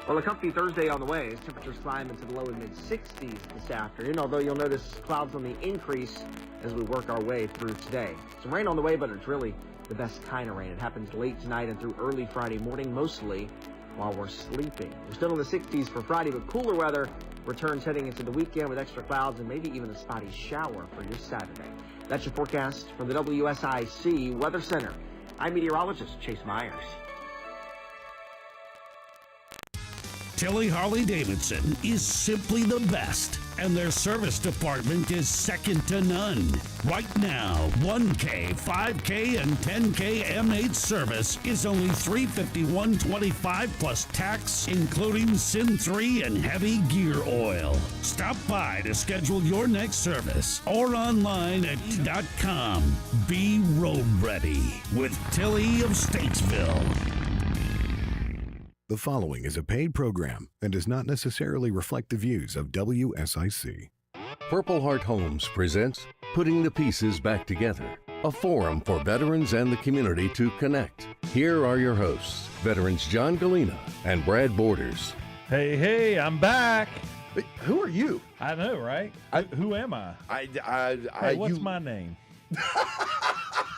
Well, a comfy Thursday on the way as temperatures climb into the low and mid-60s this afternoon, although you'll notice clouds on the increase as we work our way through today. Some rain on the way, but it's really the best kind of rain. It happens late tonight and through early Friday morning, mostly while we're sleeping. We're still in the 60s for Friday, but cooler weather returns heading into the weekend with extra clouds and maybe even a spotty shower for your Saturday. That's your forecast from the WSIC Weather Center. I'm meteorologist Chase Myers. Tilly Harley-Davidson is simply the best, and their service department is second to none. Right now, 1K, 5K, and 10K M8 service is only $351.25 plus tax, including SIN 3 and heavy gear oil. Stop by to schedule your next service or online at .com. Be road ready with Tilly of Statesville. The following is a paid program and does not necessarily reflect the views of WSIC. Purple Heart Homes presents Putting the Pieces Back Together, a forum for veterans and the community to connect. Here are your hosts, veterans John Gallina and Brad Borders. Hey, I'm back. Who are you? I know, right? Who am I? What's my name?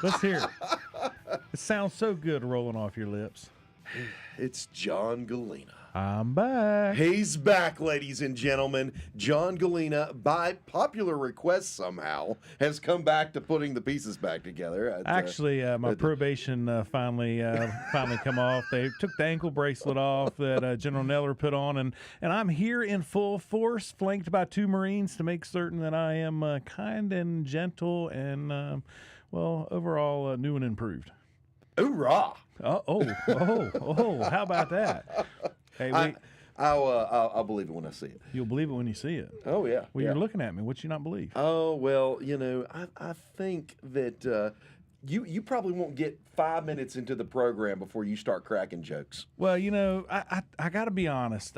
Let's hear it. It sounds so good rolling off your lips. It's John Gallina. I'm back. He's back, ladies and gentlemen. John Gallina, by popular request somehow, has come back to putting the pieces back together. Actually, my probation finally come off. They took the ankle bracelet off that General Neller put on, and I'm here in full force, flanked by two Marines to make certain that I am kind and gentle and, overall new and improved. Hoorah! Oh! How about that? Hey, I'll believe it when I see it. You'll believe it when you see it. Oh yeah. Well, you're looking at me. What you not believe? Oh well, I think that you probably won't get 5 minutes into the program before you start cracking jokes. Well, I got to be honest.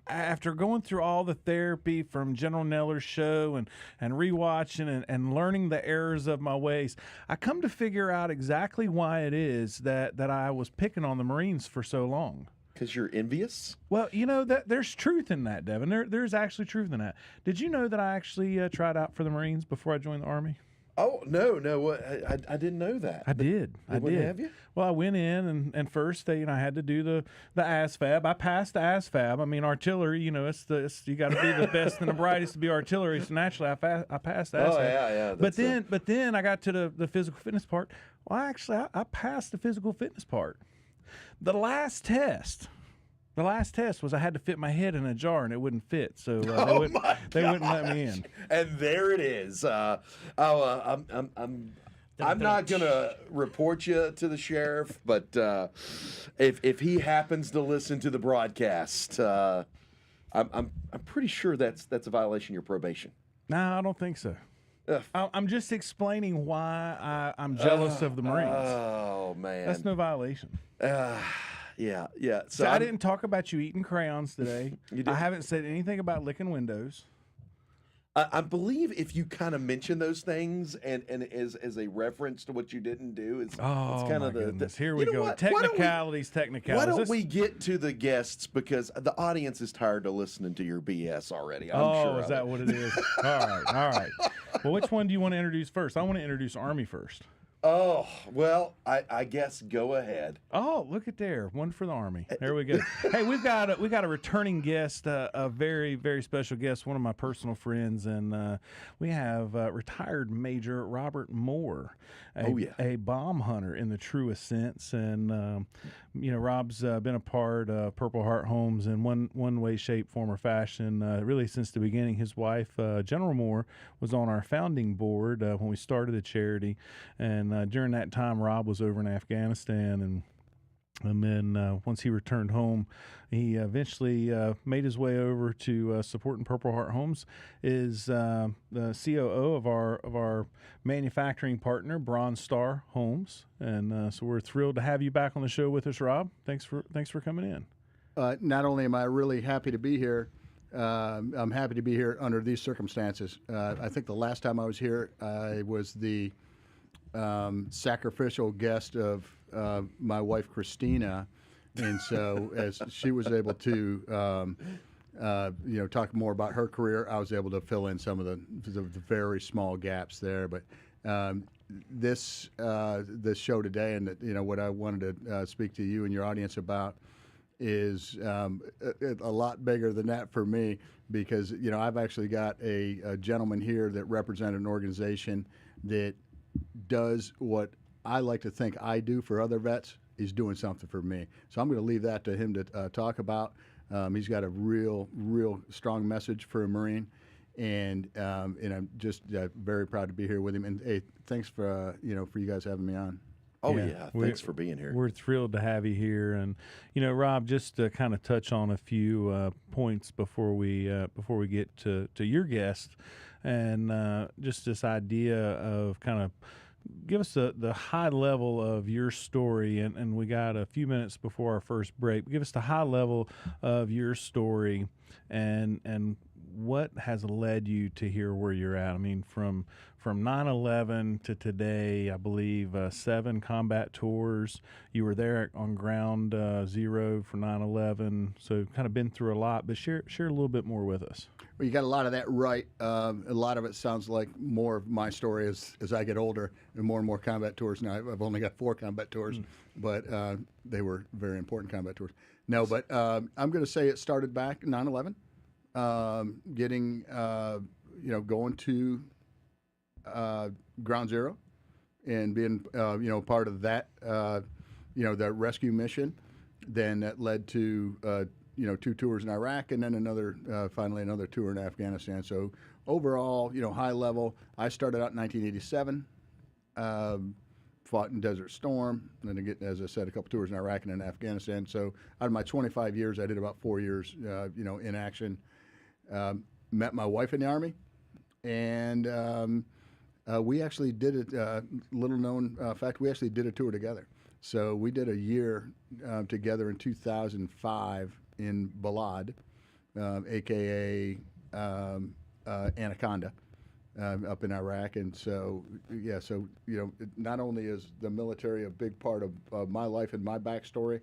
After going through all the therapy from General Neller's show and rewatching and learning the errors of my ways, I come to figure out exactly why it is that I was picking on the Marines for so long. Because you're envious? Well, that there's truth in that, Devin. There's actually truth in that. Did you know that I actually tried out for the Marines before I joined the Army? Oh, no. I didn't know that. I did. Have you? Well, I went in and first, I had to do the ASFAB. I passed the ASFAB. I mean, artillery, you got to be the best and the brightest to be artillery. So naturally, I passed the ASFAB. Oh, yeah. But then I got to the physical fitness part. Well, actually, I passed the physical fitness part. The last test was I had to fit my head in a jar and it wouldn't fit, so they wouldn't let me in. And there it is. I'm not gonna report you to the sheriff, but if he happens to listen to the broadcast, I'm pretty sure that's a violation of your probation. No, I don't think so. I'm just explaining why I'm jealous of the Marines. Oh man, that's no violation. Yeah. So I didn't talk about you eating crayons today. I haven't said anything about licking windows. I believe if you kind of mention those things and as a reference to what you didn't do, it's kind of the here we go. Technicalities. Why don't we get to the guests, because the audience is tired of listening to your BS already. I'm sure is that what it is? All right. Well, which one do you want to introduce first? I want to introduce Army first. Oh, well, I guess go ahead. Oh, look at there. One for the Army. There we go. Hey, we got a returning guest, a very, very special guest, one of my personal friends, and we have retired Major Robert Moore, a bomb hunter in the truest sense. And, Rob's been a part of Purple Heart Homes in one way, shape, form, or fashion, really since the beginning. His wife, General Moore, was on our founding board when we started the charity, and during that time, Rob was over in Afghanistan, and then once he returned home, he eventually made his way over to supporting Purple Heart Homes. Is the COO of our manufacturing partner, Bronze Star Homes, and so we're thrilled to have you back on the show with us, Rob. Thanks for coming in. Not only am I really happy to be here, I'm happy to be here under these circumstances. I think the last time I was here, I was the sacrificial guest of my wife Christina, And so as she was able to, talk more about her career, I was able to fill in some of the very small gaps there. But this show today, and what I wanted to speak to you and your audience about is a lot bigger than that for me, because I've actually got a gentleman here that represented an organization that does what I like to think I do for other vets. He's doing something for me, so I'm going to leave that to him to talk about. He's got a real strong message for a Marine, and I'm just very proud to be here with him. And hey, thanks for you guys having me on. Oh yeah, thanks for being here. We're thrilled to have you here, and Rob, just to kind of touch on a few points before we get to your guest, and just this idea of kind of give us the high level of your story, and we got a few minutes before our first break. Give us the high level of your story, and what has led you to here where you're at. I mean, from 9/11 to today, I believe 7 combat tours. You were there on ground zero for 9/11, so kind of been through a lot. But share a little bit more with us. Well, you got a lot of that right. A lot of it sounds like more of my story as I get older and more combat tours. Now, I've only got 4 combat tours, but they were very important combat tours. No, but I'm going to say it started back in 9/11, getting, going to Ground Zero and being, part of that, the rescue mission. Then that led to 2 tours in Iraq, and then finally another tour in Afghanistan. So overall, high level, I started out in 1987, fought in Desert Storm, and then, as I said, a couple tours in Iraq and then Afghanistan. So out of my 25 years, I did about 4 years, in action. Met my wife in the Army, and we actually did it, little known fact, we actually did a tour together. So we did a year together in 2005 in Balad, a.k.a. Anaconda, up in Iraq. And so, not only is the military a big part of my life and my backstory,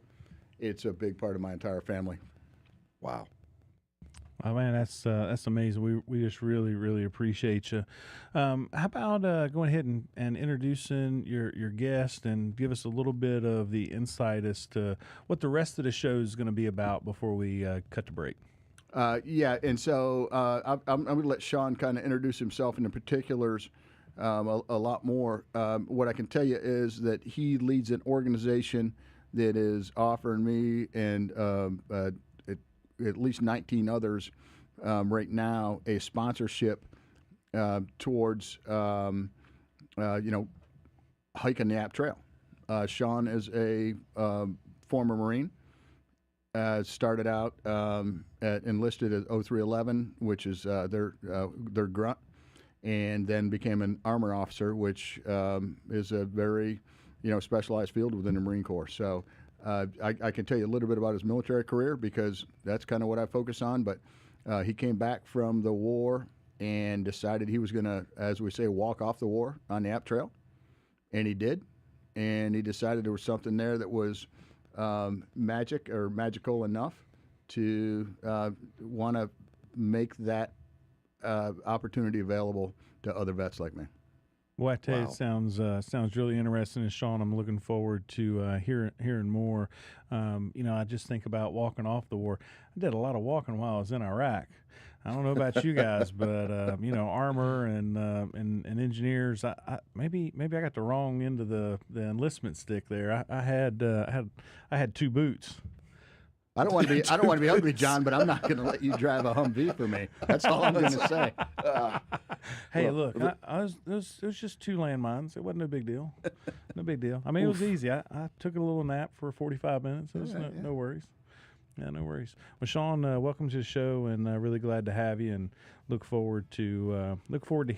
it's a big part of my entire family. Wow. Oh man, that's amazing. We just really appreciate you. How about going ahead and introducing your guest and give us a little bit of the insight as to what the rest of the show is going to be about before we cut to break. And so I'm going to let Sean kind of introduce himself and the particulars a lot more. What I can tell you is that he leads an organization that is offering me and at least 19 others right now a sponsorship towards hiking the App Trail. Sean is a former Marine. Started out enlisted at 0311, which is their grunt, and then became an armor officer, which is a very specialized field within the Marine Corps. So I can tell you a little bit about his military career because that's kind of what I focus on. But he came back from the war and decided he was going to, as we say, walk off the war on the App Trail, and he did. And he decided there was something there that was magical enough to want to make that opportunity available to other vets like me. Well, I tell you, it sounds really interesting, and Sean, I'm looking forward to hearing more. I just think about walking off the war. I did a lot of walking while I was in Iraq. I don't know about you guys, but armor and engineers. I maybe I got the wrong end of the enlistment stick there. I had 2 boots. I don't want to be ugly, John, but I'm not going to let you drive a Humvee for me. That's all I'm going to say. Hey, look, it was just 2 landmines. It wasn't no big deal. No big deal. I mean, it was easy. I took a little nap for 45 minutes. It was no worries. Yeah, no worries. Well, Sean, welcome to the show, and really glad to have you, and look forward to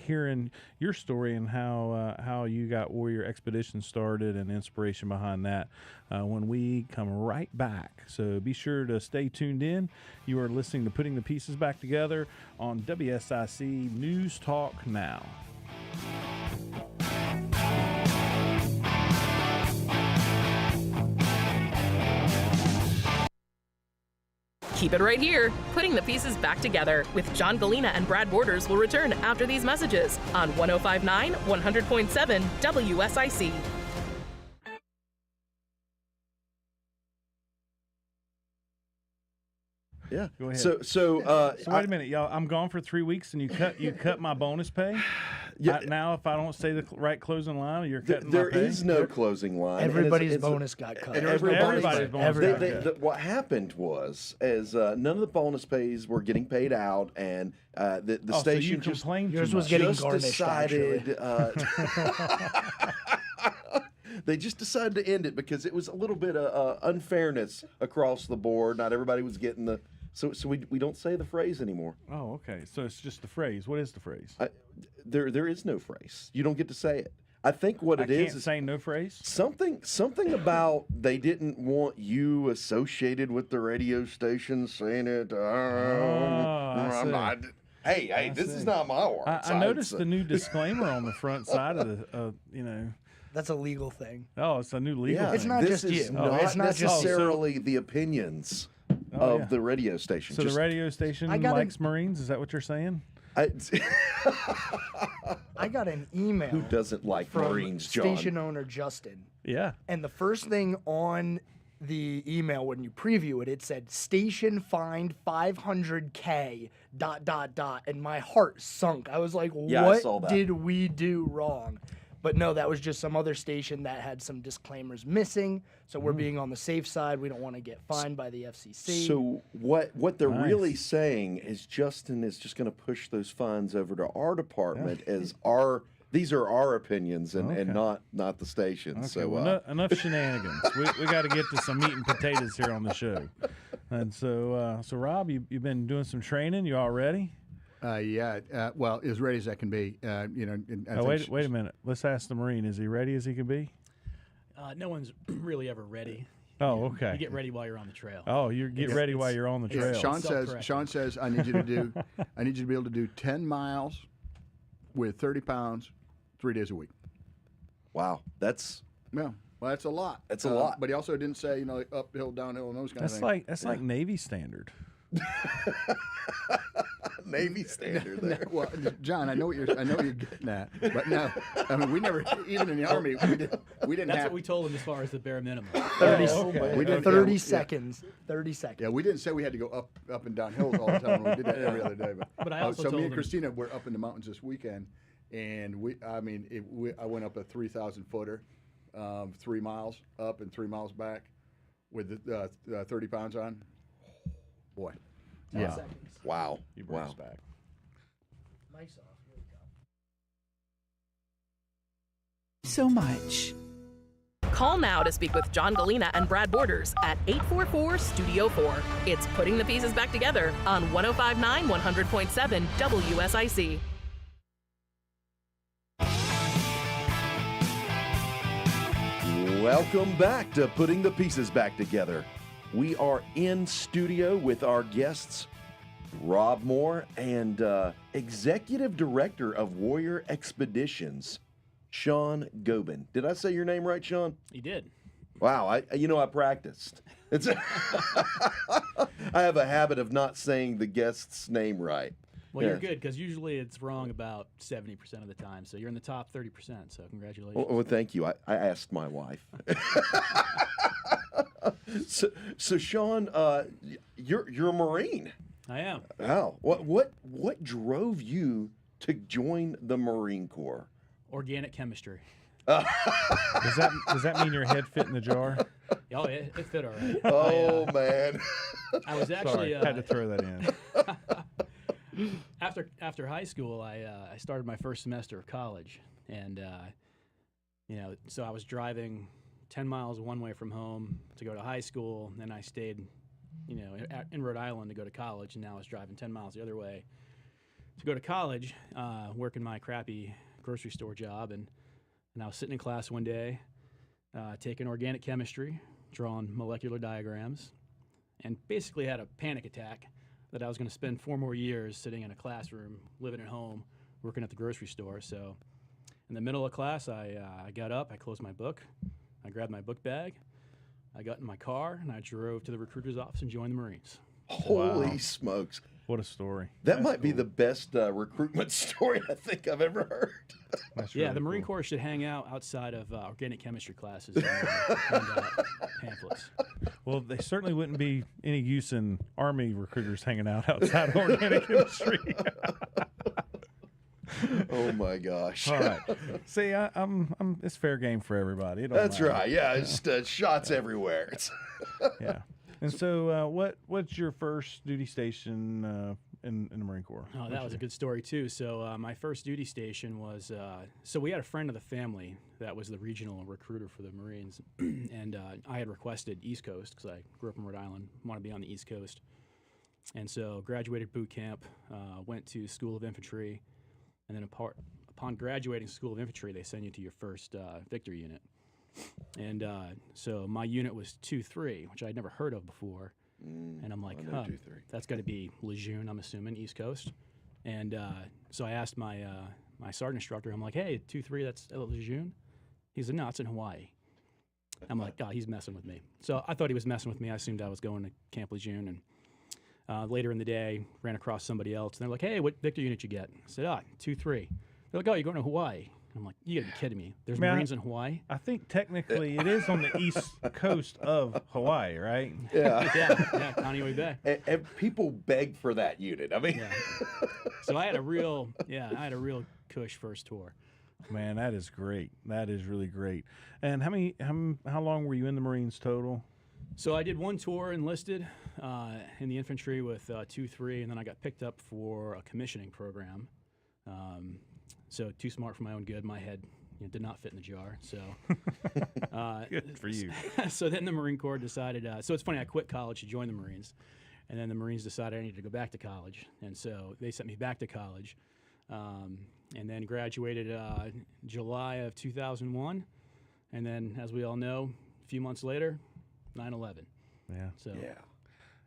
hearing your story and how you got Warrior Expedition started and the inspiration behind that when we come right back. So be sure to stay tuned in. You are listening to Putting the Pieces Back Together on WSIC News Talk Now. Keep it right here. Putting the Pieces Back Together with John Gallina and Brad Borders will return after these messages on 105.9, 100.7 WSIC. Yeah. Go ahead. So wait a minute, y'all. I'm gone for 3 weeks, and you cut my bonus pay. Yeah. Now, if I don't say the right closing line, you're cutting there my pay. is no closing line. Everybody's bonus got cut. Everybody's bonus got cut. What happened was, none of the bonus pays were getting paid out, and the So station you just complained too Yours much. was getting just garnished, decided. They just decided to end it because it was a little bit of unfairness across the board. Not everybody was getting the. So we don't say the phrase anymore. Oh, okay. So it's just the phrase. What is the phrase? There is no phrase. You don't get to say it. I think what it is can't say no phrase. Something about they didn't want you associated with the radio station saying it. Hey, this is not my words. I noticed the new disclaimer on the front side of the, That's a legal thing. Oh, it's a new legal thing. It's not this just is you. Not It's not just necessarily the opinions of the radio station. So the radio station likes Marines? Is that what you're saying? I got an email. Who doesn't like from Marines, John? Station owner Justin. Yeah. And the first thing on the email when you preview it, it said station fined $500K ... And my heart sunk. I was like, I saw what that. did we do wrong? But no, that was just some other station that had some disclaimers missing. So we're being on the safe side. We don't want to get fined by the FCC. So what they're really saying is Justin is just going to push those funds over to our department as these are our opinions and not the station's. Okay, So well, enough shenanigans. we got to get to some meat and potatoes here on the show. And so Rob, you've been doing some training. You all ready? Well, as ready as I can be. And I think Wait a minute. Let's ask the Marine. Is he ready as he can be? No one's really ever ready. Oh, okay. You get ready while you're on the trail. Oh, you get ready while you're on the trail. Sean says I need you to do. I need you to be able to do 10 miles with 30 pounds, 3 days a week. wow, that's Well, that's a lot. That's a lot. But he also didn't say like uphill, downhill, and those kind of That's things. that's like Navy standard. Navy standard there. Well, John, I know what you're getting at, but no, I mean we never, even in the Army, we didn't That's have. what we told him as far as the bare minimum. 30, We did 30 seconds. 30 seconds. Yeah, we didn't say we had to go up and down hills all the time. We did that every other day. But I also so told me and him- Christina were up in the mountains this weekend, and I went up a 3,000 footer, 3 miles up and 3 miles back, with the 30 pounds on. Boy, Yeah. Wow. You bring Wow. us back. Mike's off. Here we go. So much. Call now to speak with John Gallina and Brad Borders at 844-STUDIO-4. It's Putting the Pieces Back Together on 105.9, 100.7 WSIC. Welcome back to Putting the Pieces Back Together. We are in studio with our guests, Rob Moore and Executive Director of Warrior Expeditions, Sean Gobin. Did I say your name right, Sean? You did. Wow, I practiced. It's I have a habit of not saying the guest's name right. Well, you're good because usually it's wrong about 70% of the time. So you're in the top 30%. So congratulations. Well, thank you. I asked my wife. So Sean, you're a Marine. I am. Wow. What drove you to join the Marine Corps? Organic chemistry. Does that mean your head fit in the jar? Oh, it fit all right. Oh man. I was actually Sorry, had to throw that in. After high school, I started my first semester of college, and so I was driving 10 miles one way from home to go to high school, and then I stayed, in Rhode Island to go to college, and now I was driving 10 miles the other way to go to college, working my crappy grocery store job, and I was sitting in class one day, taking organic chemistry, drawing molecular diagrams, and basically had a panic attack that I was going to spend 4 more years sitting in a classroom, living at home, working at the grocery store. So in the middle of class, I got up, I closed my book, I grabbed my book bag, I got in my car, and I drove to the recruiter's office and joined the Marines. Holy smokes. What a story. That might be the best recruitment story I think I've ever heard. That's Yeah, really the Marine cool. Corps should hang out outside of organic chemistry classes and pamphlets. Well, they certainly wouldn't be any use in Army recruiters hanging out outside of organic chemistry. Oh my gosh. All right. See, I'm it's fair game for everybody. It don't That's matter. right. Yeah, it's shots everywhere. Yeah. And so, what's your first duty station in the Marine Corps? Oh, that was a good story too. So my first duty station was so we had a friend of the family that was the regional recruiter for the Marines, and I had requested East Coast because I grew up in Rhode Island, want to be on the East Coast, and so graduated boot camp, went to School of Infantry, and then upon graduating School of Infantry, they send you to your first Victor unit. And so my unit was 2-3, which I'd never heard of before. And I'm like, huh, that's got to be Lejeune, I'm assuming, East Coast. And so I asked my my sergeant instructor, I'm like, hey, 2-3, that's Lejeune? He said, no, it's in Hawaii. I'm like, God, he's messing with me. So I thought he was messing with me. I assumed I was going to Camp Lejeune. And later in the day, ran across somebody else. And they're like, hey, what Victor unit you get? I said, 2-3. They're like, oh, you're going to Hawaii. I'm like, you gotta be kidding me. There's Marines in Hawaii? I think technically it is on the east coast of Hawaii, right? Yeah. yeah, Kaneohe Bay. And people beg for that unit. I mean, So I had a real cush first tour. Man, that is great. That is really great. And how long were you in the Marines total? So I did one tour enlisted in the infantry with 2-3, and then I got picked up for a commissioning program. So too smart for my own good. My head did not fit in the jar. So good for you. So then the Marine Corps decided. So it's funny. I quit college to join the Marines, and then the Marines decided I needed to go back to college, and so they sent me back to college, and then graduated July of 2001, and then as we all know, a few months later, 9/11. Yeah. So yeah.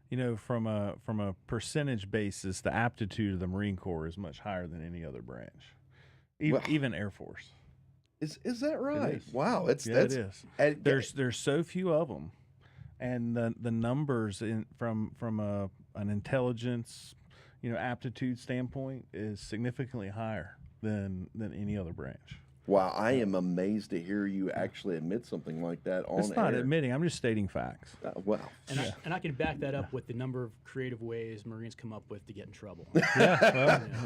You know, from a percentage basis, the aptitude of the Marine Corps is much higher than any other branch. Even Air Force. Is that right? It is. Wow, it is. And there's so few of them, and the numbers from an intelligence, aptitude standpoint is significantly higher than any other branch. Wow, I am amazed to hear you actually admit something like that on air. It's not admitting. I'm just stating facts. Wow. And I can back that up with the number of creative ways Marines come up with to get in trouble.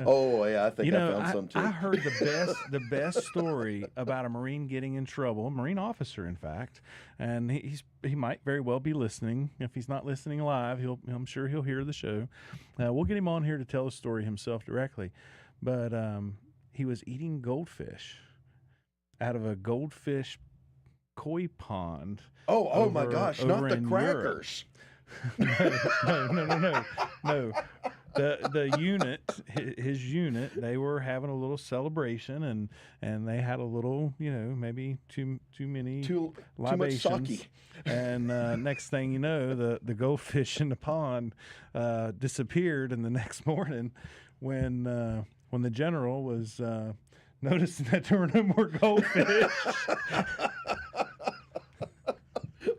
Oh yeah, I think I found some too. I heard the best story about a Marine getting in trouble, a Marine officer, in fact, and he might very well be listening. If he's not listening live, I'm sure he'll hear the show. We'll get him on here to tell the story himself directly, but he was eating goldfish out of a goldfish koi pond. Oh my gosh, not the crackers. No. The unit, his unit, they were having a little celebration, and they had a little, maybe too many libations. Too much sake. And next thing you know, the goldfish in the pond disappeared. And the next morning, when the general was noticing that there were no more goldfish.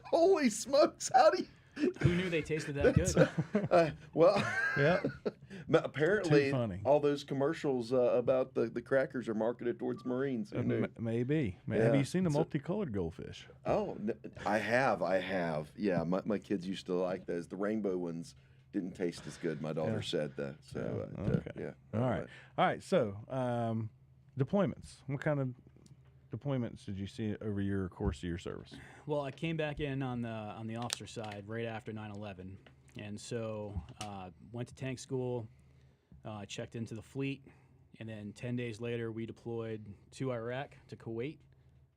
Holy smokes! How do you? Who knew they tasted that good? Well, yeah. Apparently, all those commercials about the crackers are marketed towards Marines. Who knew? Maybe. Yeah. Have you seen the multicolored goldfish? Oh, I have. Yeah, my kids used to like those. The rainbow ones didn't taste as good. My daughter said that. So okay. Yeah. All right. So deployments. What kind of deployments did you see over your course of your service? Well, I came back in on the officer side right after 9/11, and so went to tank school, checked into the fleet, and then 10 days later we deployed to Iraq, to Kuwait.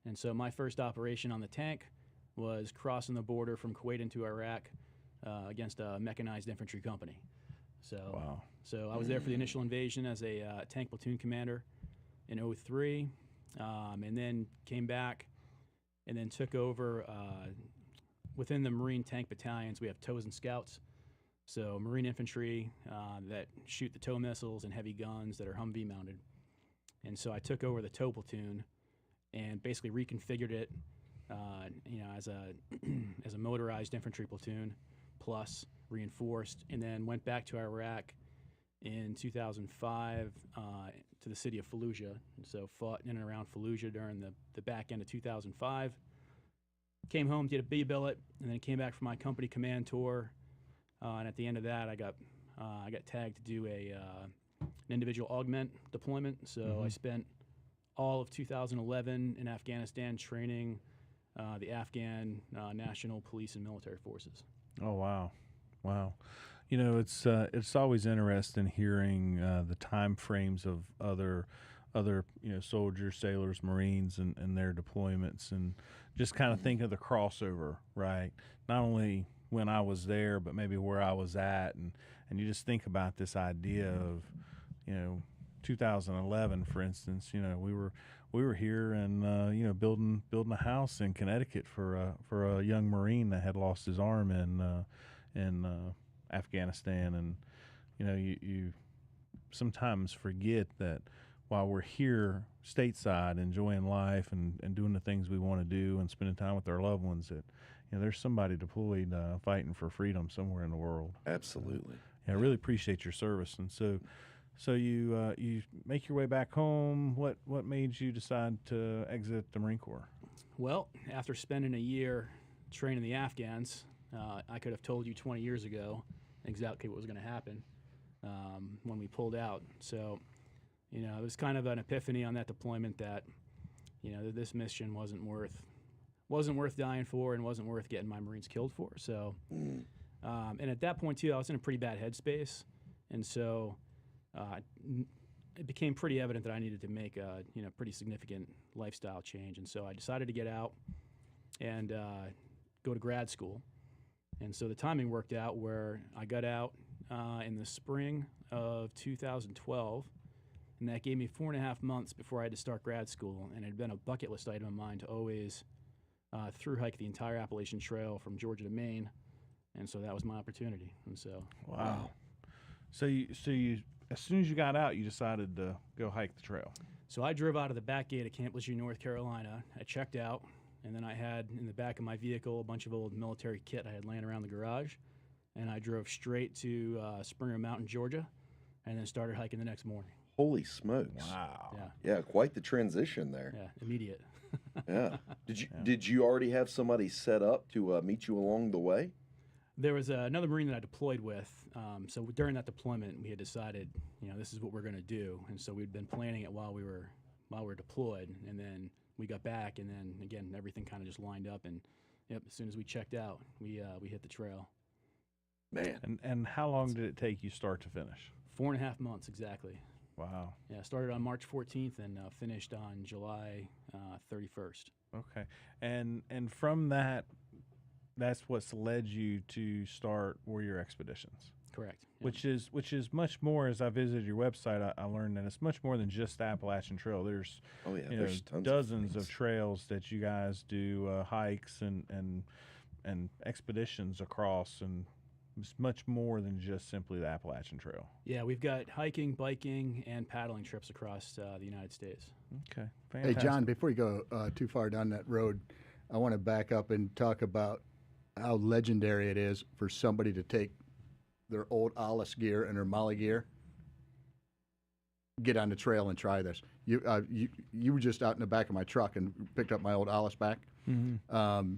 And so my first operation on the tank was crossing the border from Kuwait into Iraq against a mechanized infantry company. So, wow. So I was there for the initial invasion as a tank platoon commander in 2003, and then came back and then took over within the Marine tank battalions. We have TOWs and scouts. So Marine infantry that shoot the tow missiles and heavy guns that are Humvee mounted. And so I took over the tow platoon and basically reconfigured it, as a motorized infantry platoon, plus reinforced, and then went back to Iraq in 2005 to the city of Fallujah. And so fought in and around Fallujah during the back end of 2005. Came home, did a B billet, and then came back for my company command tour. And at the end of that, I got tagged to do an individual augment deployment. So I spent all of 2011 in Afghanistan training the Afghan National Police and Military Forces. Oh, wow. Wow. You know, it's always interesting hearing the time frames of other soldiers, sailors, Marines, and their deployments, and just kind of think of the crossover, right? Not only when I was there, but maybe where I was at, and you just think about this idea of, 2011, for instance. We were here and building a house in Connecticut for a young Marine that had lost his arm in Afghanistan, and you sometimes forget that while we're here stateside enjoying life and doing the things we want to do and spending time with our loved ones, that there's somebody deployed fighting for freedom somewhere in the world. Absolutely. I really appreciate your service. And so you make your way back home. What made you decide to exit the Marine Corps? Well, after spending a year training the Afghans, I could have told you 20 years ago exactly what was going to happen when we pulled out. So, it was kind of an epiphany on that deployment that, this mission wasn't worth dying for and wasn't worth getting my Marines killed for. So, and at that point too, I was in a pretty bad headspace, and so it became pretty evident that I needed to make a pretty significant lifestyle change. And so I decided to get out and go to grad school. And so the timing worked out where I got out in the spring of 2012, and that gave me 4.5 months before I had to start grad school. And it had been a bucket list item of mine to always through hike the entire Appalachian Trail from Georgia to Maine. And so that was my opportunity. And so wow. So you as soon as you got out, you decided to go hike the trail. So I drove out of the back gate of Camp Lejeune, North Carolina. I checked out, and then I had in the back of my vehicle a bunch of old military kit I had laying around the garage, and I drove straight to Springer Mountain, Georgia, and then started hiking the next morning. Holy smokes! Wow. Yeah, quite the transition there. Yeah, immediate. Yeah. Did you already have somebody set up to meet you along the way? There was another Marine that I deployed with. So during that deployment, we had decided, this is what we're going to do, and so we'd been planning it while we were deployed, and then we got back, and then again everything kind of just lined up, and as soon as we checked out, we hit the trail. Man. And how long did it take you start to finish? 4.5 months exactly. Wow. Yeah, started on March 14th and finished on July 31st. Okay. And from that's what's led you to start Warrior Expeditions. Correct. Yeah. Which is much more. As I visited your website, I learned that it's much more than just the Appalachian Trail. There's there's tons dozens of trails that you guys do, hikes and expeditions across, and it's much more than just simply the Appalachian Trail. Yeah, we've got hiking, biking, and paddling trips across the United States. Okay, fantastic. Hey, John, before you go too far down that road, I want to back up and talk about how legendary it is for somebody to take their old Alice gear and their Molly gear, get on the trail and try this. You were just out in the back of my truck and picked up my old Alice back. Mm-hmm.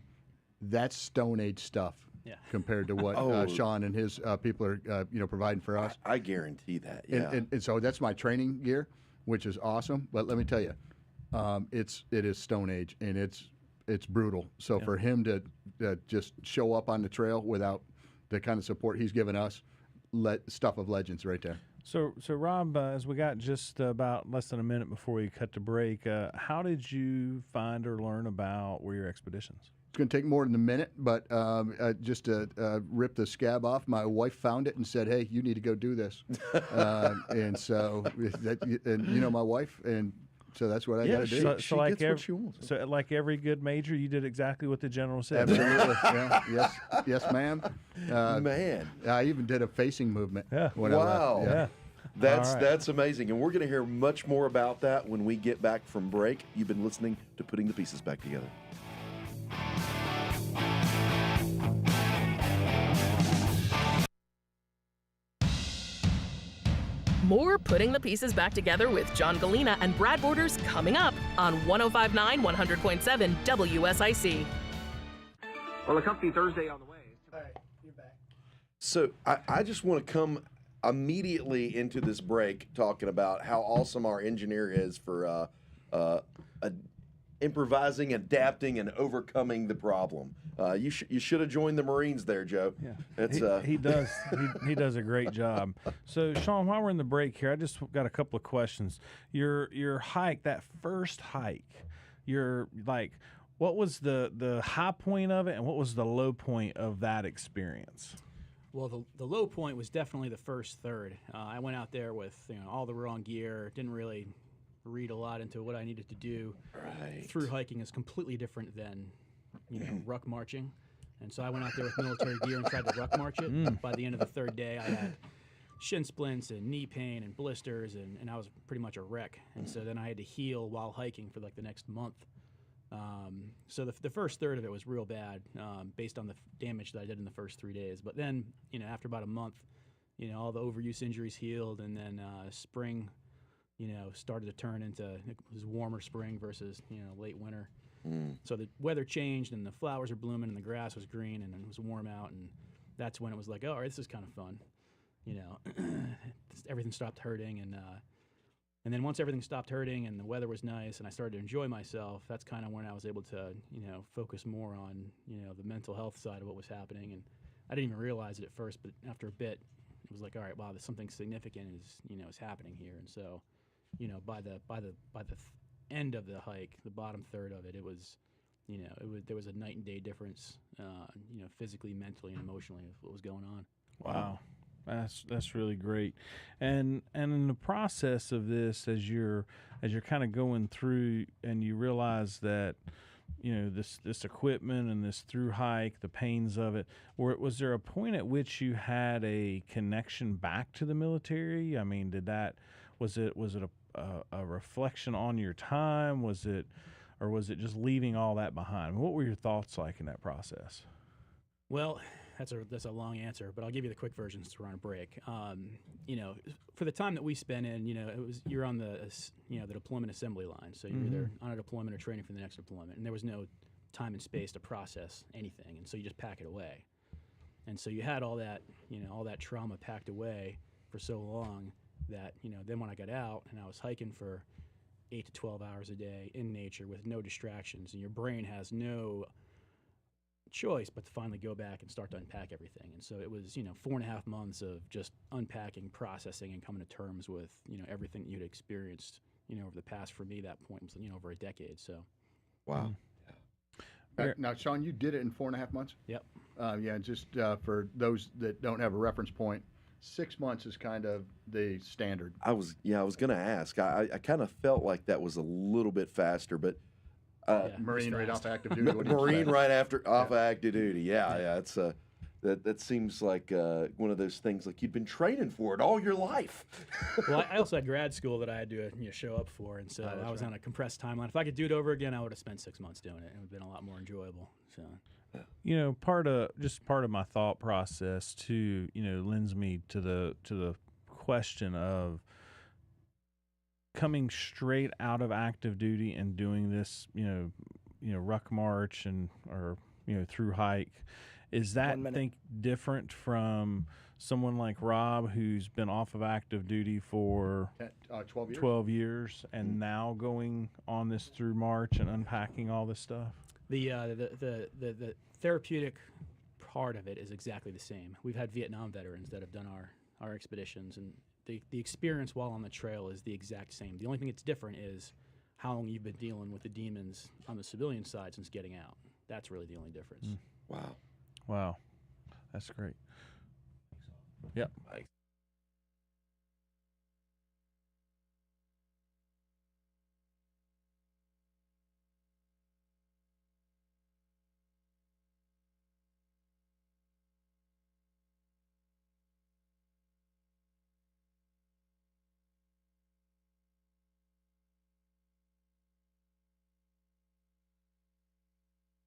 That's Stone Age stuff. Yeah. Compared to what Sean and his people are providing for us. I guarantee that. Yeah. And so that's my training gear, which is awesome. But let me tell you, it is Stone Age, and it's brutal. So for him to just show up on the trail without the kind of support he's given us, stuff of legends right there. So Rob, as we got just about less than a minute before we cut to break, how did you find or learn about Warrior Expeditions? It's going to take more than a minute, but just to rip the scab off, my wife found it and said, "Hey, you need to go do this." And so, my wife, and so that's what I got to do. So like what she wants. So like every good major, you did exactly what the general said. Absolutely. Yeah. Yes, ma'am. Man, I even did a facing movement. Yeah. When I left. Yeah. That's amazing, and we're going to hear much more about that when we get back from break. You've been listening to Putting the Pieces Back Together. More Putting the Pieces Back Together with John Gallina and Brad Borders coming up on 105.9 100.7 WSIC. Well, a company Thursday on the way. All right, you're back. So I just want to come immediately into this break talking about how awesome our engineer is for improvising, adapting, and overcoming the problem. You should have joined the Marines there, Joe. Yeah, It's, he does. He does a great job. So, Sean, while we're in the break here, I just got a couple of questions. Your hike, that first hike, what was the high point of it, and what was the low point of that experience? Well, the low point was definitely the first third. I went out there with all the wrong gear, didn't really read a lot into what I needed to do. Right. Through hiking is completely different than ruck marching, and so I went out there with military gear and tried to ruck march it. By the end of the third day, I had shin splints and knee pain and blisters, and I was pretty much a wreck. And so then I had to heal while hiking for like the next month. So the first third of it was real bad, based on the damage that I did in the first 3 days. But then, after about a month, all the overuse injuries healed, and then spring, started to turn into, it was warmer spring versus, late winter. So the weather changed, and the flowers were blooming, and the grass was green, and it was warm out, and that's when it was like, oh, all right, this is kind of fun. Everything stopped hurting, and then once everything stopped hurting and the weather was nice and I started to enjoy myself, that's kind of when I was able to, focus more on, the mental health side of what was happening. And I didn't even realize it at first, but after a bit, it was like, all right, wow, there's something significant is happening here. And so, by the end of the hike, the bottom third of it, it was, there was a night and day difference, physically, mentally, and emotionally of what was going on. Wow. That's really great, and in the process of this, as you're kind of going through, and you realize that, this equipment and this through hike, the pains of it, was there a point at which you had a connection back to the military? I mean, was it a reflection on your time? Was it just leaving all that behind? What were your thoughts like in that process? Well, that's a long answer, but I'll give you the quick version since we're on a break. For the time that we spent in, you're on the deployment assembly line, so you're either on a deployment or training for the next deployment, and there was no time and space to process anything, and so you just pack it away. And so you had all that trauma packed away for so long that, then when I got out and I was hiking for 8 to 12 hours a day in nature with no distractions, and your brain has no choice but to finally go back and start to unpack everything. And so it was 4.5 months of just unpacking, processing, and coming to terms with everything that you'd experienced over the past, for me, that point was over a decade. So wow. Now, Sean, you did it in 4.5 months? Yep. Just for those that don't have a reference point, 6 months is kind of the standard. I was going to ask. I kind of felt like that was a little bit faster, but Marine right off active duty. Marine right after off active duty. Yeah. It's that seems like one of those things like you'd been training for it all your life. Well, I also had grad school that I had to show up for, and so I was on a compressed timeline. If I could do it over again, I would have spent 6 months doing it. It would have been a lot more enjoyable. So. Part of my thought process too, lends me to the question of coming straight out of active duty and doing this, ruck march or through hike. Is that different from someone like Rob, who's been off of active duty for 12 years and now going on this through march and unpacking all this stuff? The therapeutic part of it is exactly the same. We've had Vietnam veterans that have done our expeditions, and the experience while on the trail is the exact same. The only thing that's different is how long you've been dealing with the demons on the civilian side since getting out. That's really the only difference. Wow. That's great. Yep.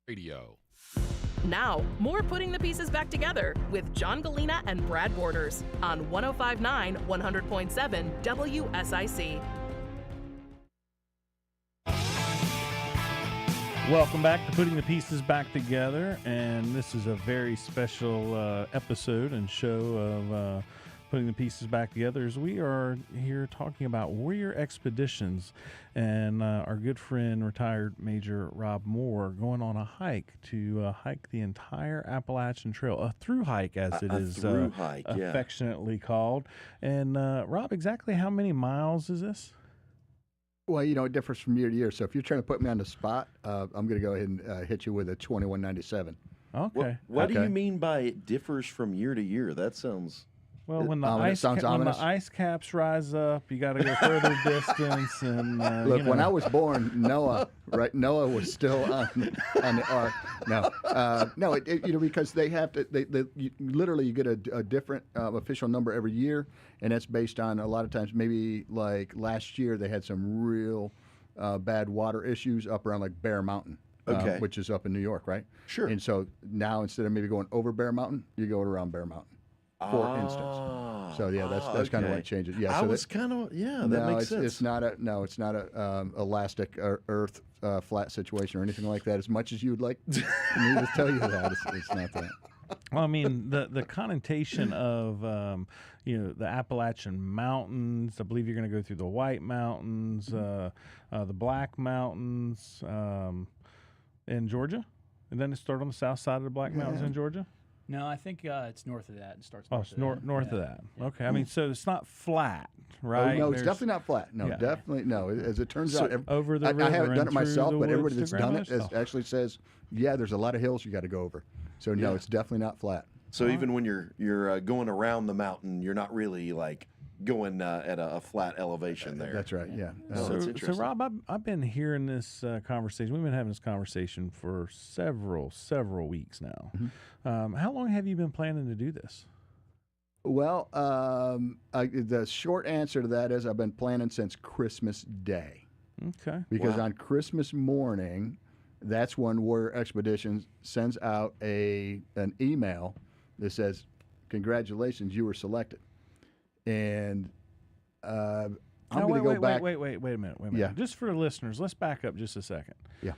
Radio. Now, more Putting the Pieces Back Together with John Gallina and Brad Borders on 105.9 100.7 WSIC. Welcome back to Putting the Pieces Back Together, and this is a very special episode and show of Putting the Pieces Back Together, as we are here talking about warrior expeditions and our good friend, retired Major Rob Moore, going on a hike to hike the entire Appalachian Trail, a through hike as it is affectionately called. And Rob, exactly how many miles is this? Well, it differs from year to year. So if you're trying to put me on the spot, I'm going to go ahead and hit you with a 2197. Okay. What do you mean by it differs from year to year? That sounds... Well, when the ice caps rise up, you got to go further distance. And look, when I was born, Noah was still on the ark. No, because they have to. You literally get a different official number every year, and that's based on a lot of times. Maybe like last year, they had some real bad water issues up around like Bear Mountain. Which is up in New York, right? Sure. And so now instead of maybe going over Bear Mountain, you go around Bear Mountain. For instance, so yeah, that's kind of what changes. Yeah, I was kind of that makes sense. It's not a elastic earth flat situation or anything like that. As much as you would like me to tell you that, it's not that. Well, I mean, the connotation of the Appalachian Mountains. I believe you're going to go through the White Mountains, the Black Mountains, in Georgia, and then it started on the south side of the Black Mountains in Georgia. No, I think it's north of that. It starts north of that. Yeah. Okay. I mean, so it's not flat, right? No, it's definitely not flat. No, definitely no. As it turns out, over the river I haven't done it myself, but everybody woods that's done it actually says, yeah, there's a lot of hills you got to go over. So no, it's definitely not flat. So even when you're going around the mountain, you're not really like going at a flat elevation there. That's right. Yeah. So Rob, I've been hearing this conversation. We've been having this conversation for several weeks now. Mm-hmm. How long have you been planning to do this? Well, the short answer to that is I've been planning since Christmas Day. Okay. Because on Christmas morning, that's when Warrior Expeditions sends out an email that says, "Congratulations, you were selected." And I'm going to go back. Wait a minute. Yeah. Just for the listeners, let's back up just a second. Yeah.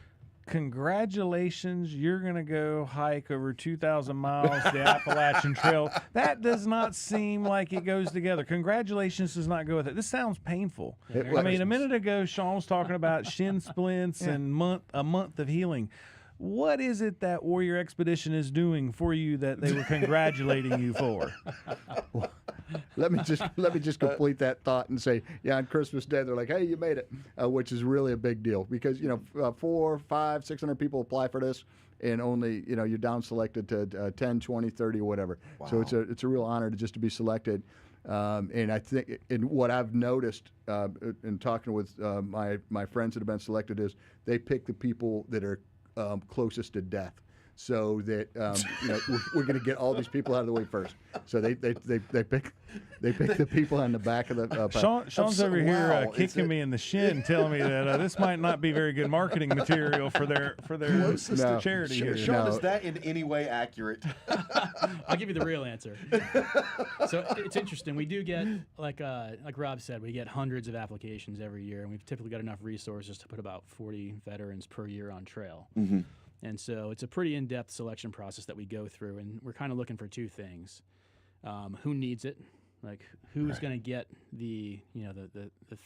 Congratulations, you're going to go hike over 2,000 miles the Appalachian Trail. That does not seem like it goes together. Congratulations does not go with it. This sounds painful. I mean, a minute ago, Sean was talking about shin splints and a month of healing. What is it that Warrior Expedition is doing for you that they were congratulating you for? Let me just complete that thought and say, yeah, on Christmas Day they're like, hey, you made it, which is really a big deal because 400, 500, 600 people apply for this, and only you're down selected to 10, 20, 30, or whatever. Wow. So it's a real honor to be selected. And I think, and what I've noticed in talking with my friends that have been selected is they pick the people that are closest to death, so that we're going to get all these people out of the way first. So they pick the people on the back of the. Sean's over here kicking me in the shin, telling me that this might not be very good marketing material for their charity here. Sean, is that in any way accurate? I'll give you the real answer. So it's interesting. We do get, like Rob said, we get hundreds of applications every year, and we've typically got enough resources to put about 40 veterans per year on trail. Mm-hmm. And so it's a pretty in-depth selection process that we go through, and we're kind of looking for two things: who needs it, like who's going to get the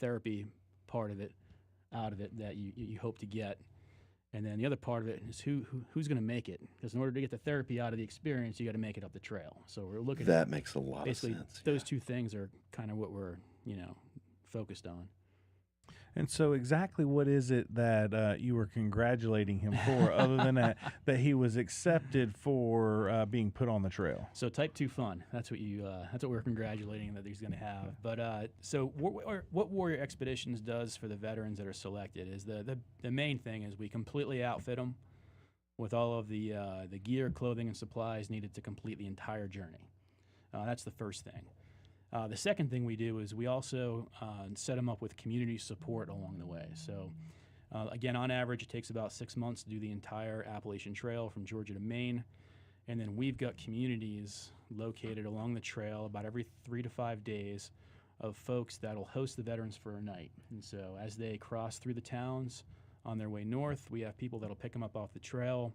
therapy part of it out of it that you hope to get, and then the other part of it is who's going to make it, because in order to get the therapy out of the experience, you got to make it up the trail. So we're looking that makes a lot of sense. Those two things are kind of what we're focused on. And so exactly what is it that you were congratulating him for, other than that he was accepted for being put on the trail? So type 2 fun. That's what we're congratulating that he's going to have. But so what Warrior Expeditions does for the veterans that are selected is the main thing is we completely outfit them with all of the gear, clothing, and supplies needed to complete the entire journey. That's the first thing. The second thing we do is we also set them up with community support along the way. So Again, on average, it takes about 6 months to do the entire Appalachian Trail from Georgia to Maine. And then we've got communities located along the trail about every 3 to 5 days of folks that'll host the veterans for a night. And so as they cross through the towns on their way north, we have people that'll pick them up off the trail,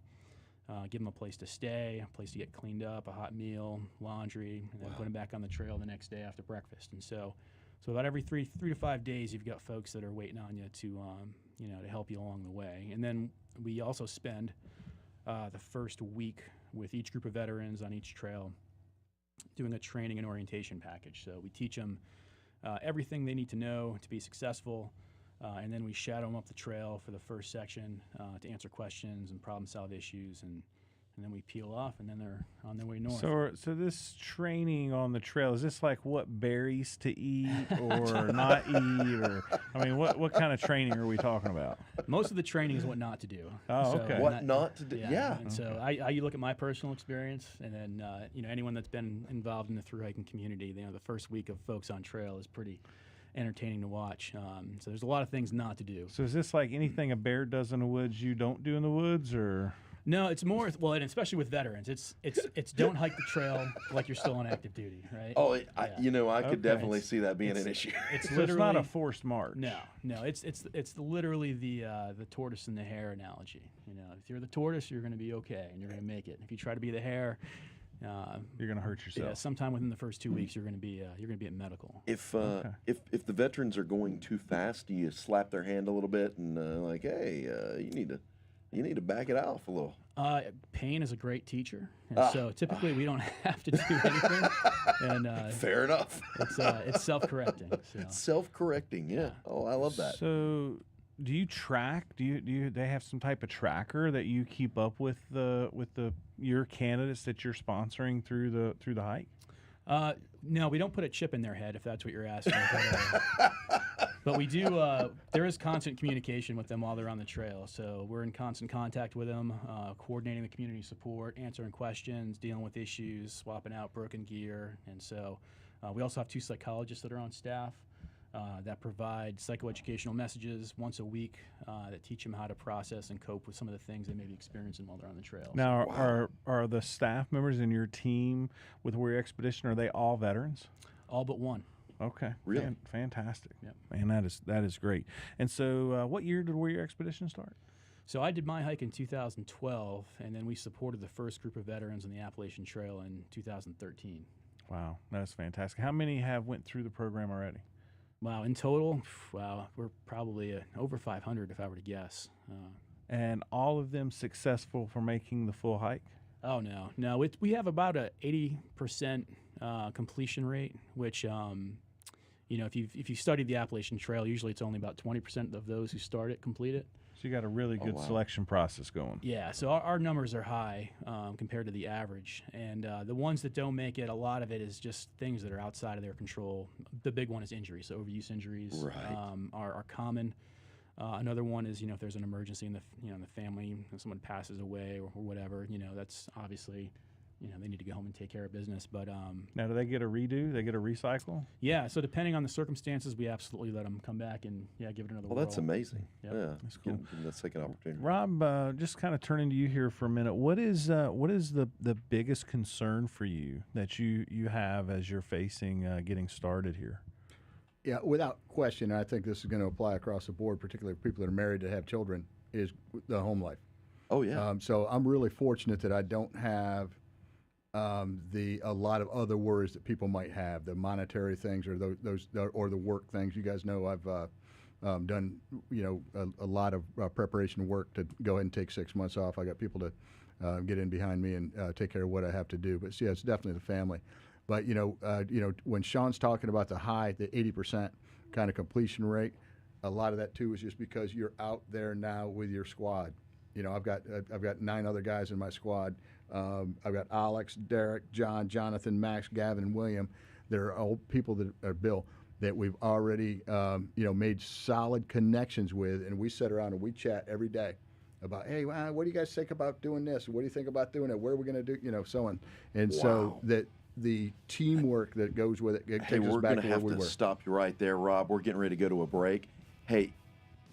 give them a place to stay, a place to get cleaned up, a hot meal, laundry, and then put them back on the trail the next day after breakfast. And so about every three to 5 days, you've got folks that are waiting on you to help you along the way. And then we also spend the first week with each group of veterans on each trail doing a training and orientation package. So we teach them everything they need to know to be successful, and then we shadow them up the trail for the first section to answer questions and problem solve issues, and then we peel off, and then they're on their way north. So this training on the trail, is this like what berries to eat or not eat, or I mean, what kind of training are we talking about? Most of the training is what not to do. Oh, okay. What not to do? Yeah. And so I look at my personal experience, and then anyone that's been involved in the thru hiking community, the first week of folks on trail is pretty entertaining to watch. So there's a lot of things not to do. So is this like anything a bear does in the woods you don't do in the woods, or? No, it's more and especially with veterans, it's don't hike the trail like you're still on active duty, right? Oh, I could definitely see that being an issue. It's literally not a forced march. No, it's literally the tortoise and the hare analogy. If you're the tortoise, you're going to be okay and you're going to make it. If you try to be the hare, you're going to hurt yourself. Yeah, sometime within the first 2 weeks, you're going to be at medical. If the veterans are going too fast, do you slap their hand a little bit and hey, you need to back it off a little? Pain is a great teacher, and so typically we don't have to do anything. And fair enough. It's self-correcting. So. It's self-correcting, yeah. Oh, I love that. So, do you track? They have some type of tracker that you keep up with your candidates that you're sponsoring through the hike? No, we don't put a chip in their head, if that's what you're asking. But we do. There is constant communication with them while they're on the trail. So we're in constant contact with them, coordinating the community support, answering questions, dealing with issues, swapping out broken gear. And so we also have 2 psychologists that are on staff that provide psychoeducational messages once a week that teach them how to process and cope with some of the things they may be experiencing while they're on the trail. Now, are the staff members in your team with Warrior Expedition, are they all veterans? All but one. Okay. Really? Fantastic. Yep. Man, that is great. And so what year did Warrior Expedition start? So I did my hike in 2012, and then we supported the first group of veterans on the Appalachian Trail in 2013. Wow, that's fantastic. How many have went through the program already? Wow, in total, we're probably over 500 if I were to guess. And all of them successful for making the full hike? Oh, no. We have about a 80% completion rate, which, if you study the Appalachian Trail, usually it's only about 20% of those who start it complete it. So you got a really good selection process going. Yeah, so our numbers are high compared to the average. And the ones that don't make it, a lot of it is just things that are outside of their control. The big one is injuries. So overuse injuries are common. Another one is, if there's an emergency in the family, someone passes away or whatever, that's obviously, they need to go home and take care of business. But now, do they get a redo? They get a recycle? Yeah. So depending on the circumstances, we absolutely let them come back and give it another whirl. Well, that's amazing. Yep. Yeah, that's cool. Give them that second opportunity. Rob, just kind of turning to you here for a minute. What is the biggest concern for you that you have as you're facing getting started here? Yeah, without question, I think this is going to apply across the board, particularly for people that are married that have children, is the home life. Oh, yeah. So I'm really fortunate that I don't have a lot of other worries that people might have, the monetary things or those or the work things. You guys know I've done a lot of preparation work to go ahead and take 6 months off. I got people to get in behind me and take care of what I have to do. But yeah, it's definitely the family. But when Sean's talking about the 80% kind of completion rate, a lot of that too is just because you're out there now with your squad. I've got 9 other guys in my squad. I've got Alex, Derek, John, Jonathan, Max, Gavin, and William. They're all people that are Bill that we've already made solid connections with, and we sit around and we chat every day about, hey, what do you guys think about doing this? What do you think about doing it? Where are we going to do? So on. And so that the teamwork that goes with it takes us back to where we were. We're going to have to stop you right there, Rob. We're getting ready to go to a break. Hey,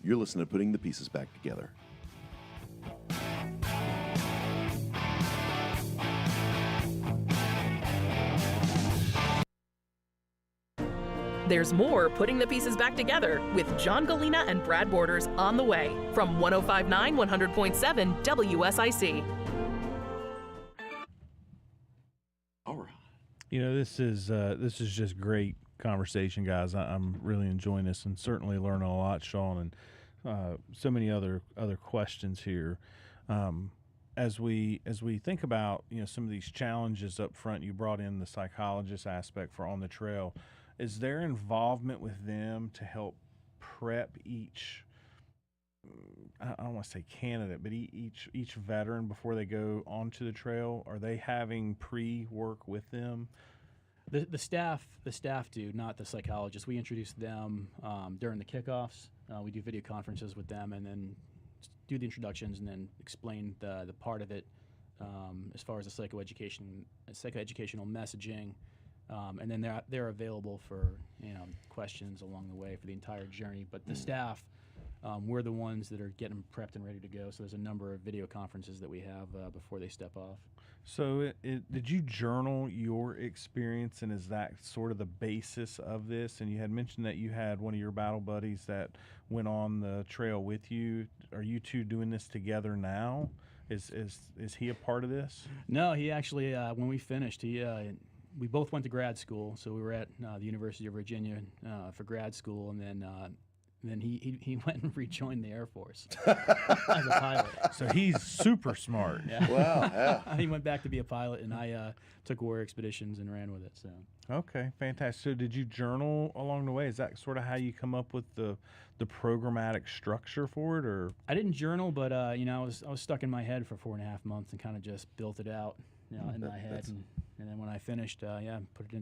You're listening to Putting the Pieces Back Together. There's more Putting the Pieces Back Together with John Gallina and Brad Borders on the way from 105.9 100.7 WSIC. All right. You know, this is just great conversation, guys. I'm really enjoying this and certainly learning a lot, Sean, and so many other questions here. As we think about, you know, some of these challenges up front, you brought in the psychologist aspect for On the Trail. Is there involvement with them to help prep each, I don't want to say candidate, but each veteran before they go onto the trail? Are they having pre-work with them? The staff do, not the psychologists. We introduce them during the kickoffs. We do video conferences with them, and then do the introductions, and then explain the part of it as far as the psychoeducational messaging. And then they're available for, you know, questions along the way for the entire journey. But the staff, we're the ones that are getting them prepped and ready to go. So there's a number of video conferences that we have before they step off. So did you journal your experience, and is that sort of the basis of this? And you had mentioned that you had one of your battle buddies that went on the trail with you. Are you two doing this together now? Is he a part of this? No, he actually, when we finished, we both went to grad school, so we were at the University of Virginia for grad school, and then he went and rejoined the Air Force as a pilot. So he's super smart. Yeah. Wow, yeah. He went back to be a pilot, and I took warrior expeditions and ran with it. So. Okay, fantastic. So did you journal along the way? Is that sort of how you come up with the programmatic structure for it, or? I didn't journal, but you know, I was stuck in my head for 4.5 months and kind of just built it out, you know, in my head. And then when I finished, put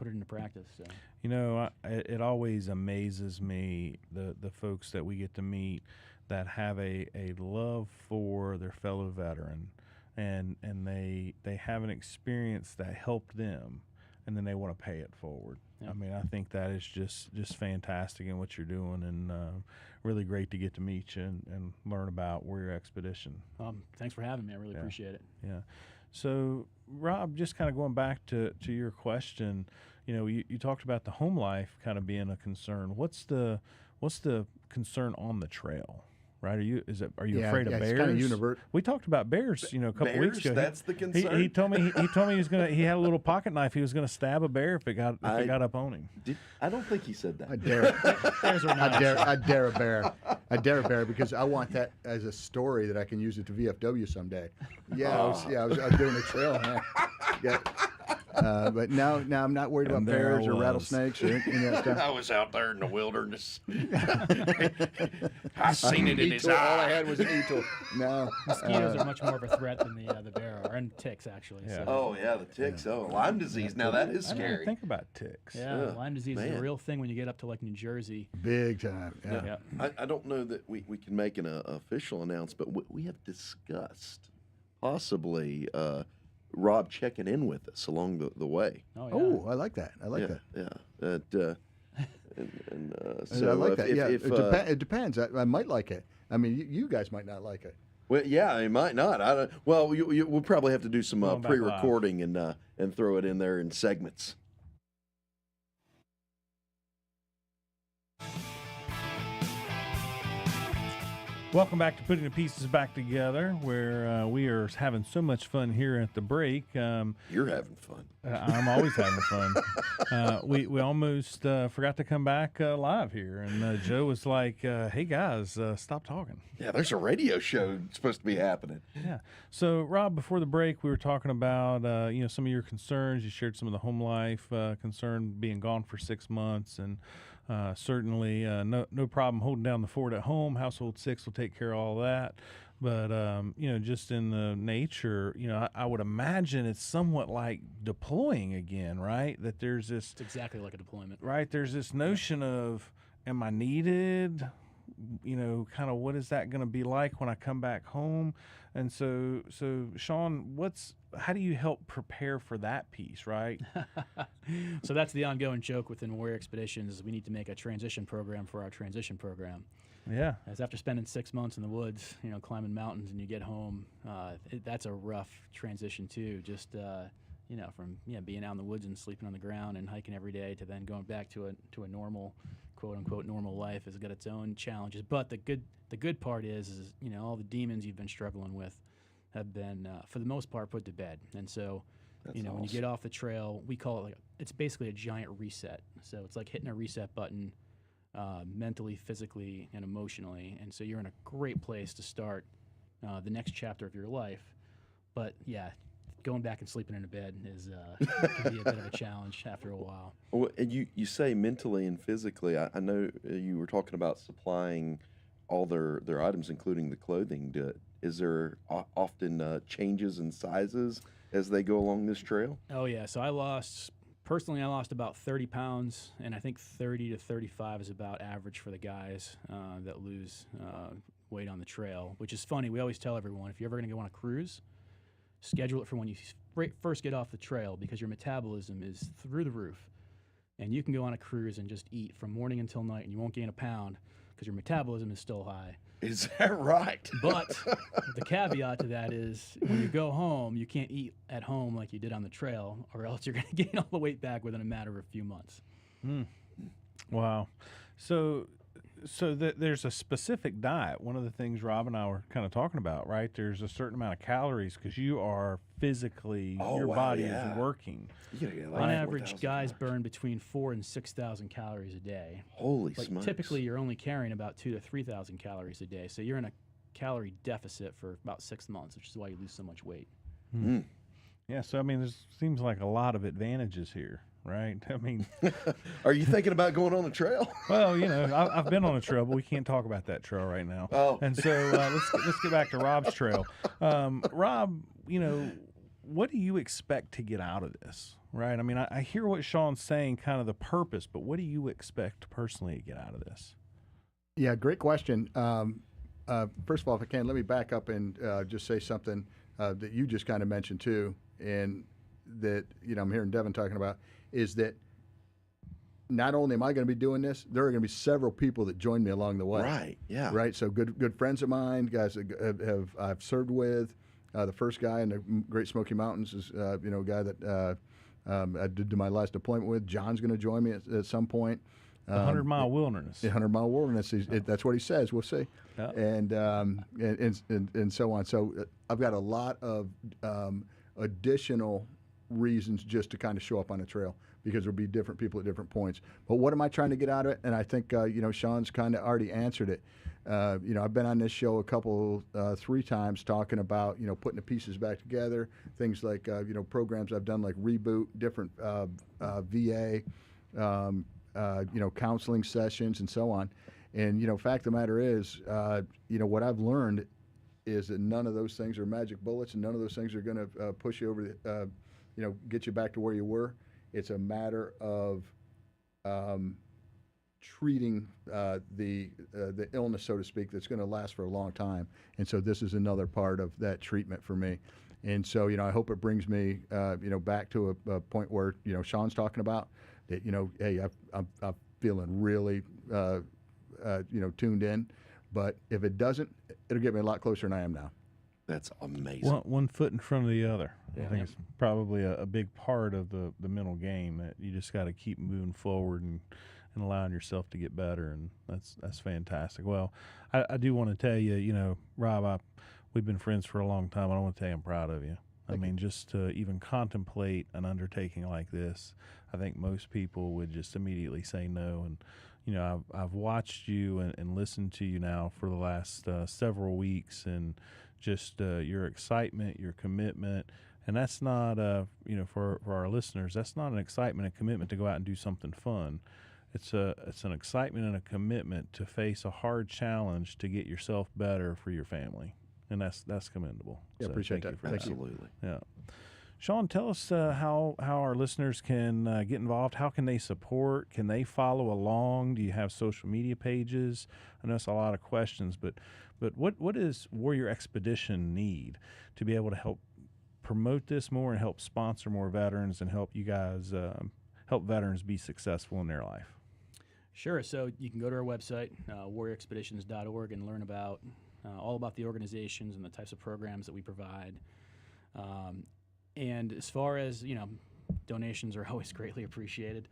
it into practice. So. You know, it always amazes me the folks that we get to meet that have a love for their fellow veteran, and they have an experience that helped them, and then they want to pay it forward. Yeah. I mean, I think that is just fantastic in what you're doing, and really great to get to meet you and learn about Warrior Expedition. Thanks for having me. I really appreciate it. Yeah. So, Rob, just kind of going back to your question, you know, you talked about the home life kind of being a concern. What's the concern on the trail? Right? Are you afraid of bears? It's kind of universal. We talked about bears, you know, a couple weeks ago. That's the concern. He told me he had a little pocket knife. He was going to stab a bear if it got up on him. I don't think he said that. I dare a bear. I dare a bear because I want that as a story that I can use it to VFW someday. Yeah, I was doing a trail. Yeah. But now I'm not worried about bears or rattlesnakes or any of that stuff. I was out there in the wilderness. I seen it in his eye. All I had was an eagle. No. Mosquitoes are much more of a threat than the bear are, and ticks actually. Yeah. So. Oh yeah, the ticks. Oh, Lyme disease. Now that is I scary. didn't think about ticks. Yeah, Lyme disease is a real thing when you get up to like New Jersey. Big time. Yeah. I don't know that we can make an official announcement, but we have discussed possibly Rob checking in with us along the way. Oh, I like that. I like that. Yeah. So I like that. If, it depends. I might like it. I mean, you guys might not like it. Well, yeah, he might not. I don't. Well, we'll probably have to do some pre-recording and throw it in there in segments. Welcome back to Putting the Pieces Back Together, where we are having so much fun here at the break. You're having fun. I'm always having fun. We almost forgot to come back live here, and Joe was like, "Hey guys, stop talking." Yeah, there's a radio show supposed to be happening. Yeah. So, Rob, before the break, we were talking about some of your concerns. You shared some of the home life concern, being gone for 6 months, and certainly no problem holding down the fort at home. Household 6 will take care of all that. But, just in the nature, I would imagine it's somewhat like deploying again, right? That there's this... It's exactly like a deployment. Right? There's this notion of, am I needed? Kind of what is that going to be like when I come back home? And so Sean, how do you help prepare for that piece, right? So that's the ongoing joke within Warrior Expeditions is we need to make a transition program for our transition program. Yeah. As after spending 6 months in the woods, climbing mountains, and you get home, that's a rough transition too. Just from being out in the woods and sleeping on the ground and hiking every day to then going back to a normal, quote unquote, normal life has got its own challenges. But the good part is all the demons you've been struggling with have been for the most part put to bed. And so That's when you get off the trail, we call it it's basically a giant reset. So it's like hitting a reset button. Mentally, physically, and emotionally, and so you're in a great place to start the next chapter of your life. But yeah, going back and sleeping in a bed is can be a bit of a challenge after a while. Well, and you say mentally and physically. I know you were talking about supplying all their items, including the clothing. Is there often changes in sizes as they go along this trail? Oh yeah, so I lost about 30 pounds, and I think 30 to 35 is about average for the guys that lose weight on the trail, which is funny. We always tell everyone, if you're ever going to go on a cruise, schedule it for when you first get off the trail, because your metabolism is through the roof. And you can go on a cruise and just eat from morning until night, and you won't gain a pound because your metabolism is still high. Is that right? But the caveat to that is when you go home, you can't eat at home like you did on the trail, or else you're going to gain all the weight back within a matter of a few months. Wow. So there's a specific diet. One of the things Rob and I were kind of talking about, right? There's a certain amount of calories because you are physically, your body is working. On average, guys burn between 4,000 and 6,000 calories a day. Holy smokes. Typically, you're only carrying about 2,000 to 3,000 calories a day. So you're in a calorie deficit for about 6 months, which is why you lose so much weight. Yeah, so, there seems like a lot of advantages here. Right. Are you thinking about going on a trail? Well, I've been on a trail, but we can't talk about that trail right now. Oh. And so let's get back to Rob's trail. Rob, what do you expect to get out of this? Right. I hear what Sean's saying, kind of the purpose, but what do you expect personally to get out of this? Yeah, great question. First of all, if I can, let me back up and just say something that you just kind of mentioned too, and that I'm hearing Devin talking about, is that not only am I going to be doing this, there are going to be several people that join me along the way. Right. Yeah. Right. So good friends of mine, guys that I've served with. The first guy in the Great Smoky Mountains is a guy that I did my last deployment with. John's going to join me at some point. 100-mile wilderness. 100-mile wilderness. That's what he says. We'll see. Yeah. And so on. So I've got a lot of additional reasons just to kind of show up on a trail, because there'll be different people at different points. But what am I trying to get out of it? And I think Sean's kind of already answered it. I've been on this show three times talking about putting the pieces back together, things like programs I've done like Reboot, different VA, counseling sessions and so on. And fact of the matter is, what I've learned is that none of those things are magic bullets, and none of those things are going to push you over the get you back to where you were. It's a matter of treating the illness, so to speak, that's going to last for a long time. And so this is another part of that treatment for me. And so, I hope it brings me, back to a point where, Sean's talking about that, hey, I'm feeling really, tuned in. But if it doesn't, it'll get me a lot closer than I am now. That's amazing. One foot in front of the other. Yeah. I think it's probably a big part of the mental game, that you just got to keep moving forward and allowing yourself to get better, and that's fantastic. Well, I do want to tell you, Rob, we've been friends for a long time. I want to tell you I'm proud of you. Just to even contemplate an undertaking like this, I think most people would just immediately say no. And I've watched you and listened to you now for the last several weeks, and just your excitement, your commitment. And that's not, for our listeners, that's not an excitement and commitment to go out and do something fun. It's an excitement and a commitment to face a hard challenge to get yourself better for your family, and that's commendable. Yeah, so appreciate that. Absolutely. Yeah. Sean, tell us how our listeners can get involved. How can they support? Can they follow along? Do you have social media pages? I know it's a lot of questions, but what does Warrior Expedition need to be able to help promote this more and help sponsor more veterans and help you guys help veterans be successful in their life? Sure. So you can go to our website, warriorexpeditions.org, and learn about all about the organizations and the types of programs that we provide. And as far as, donations are always greatly appreciated.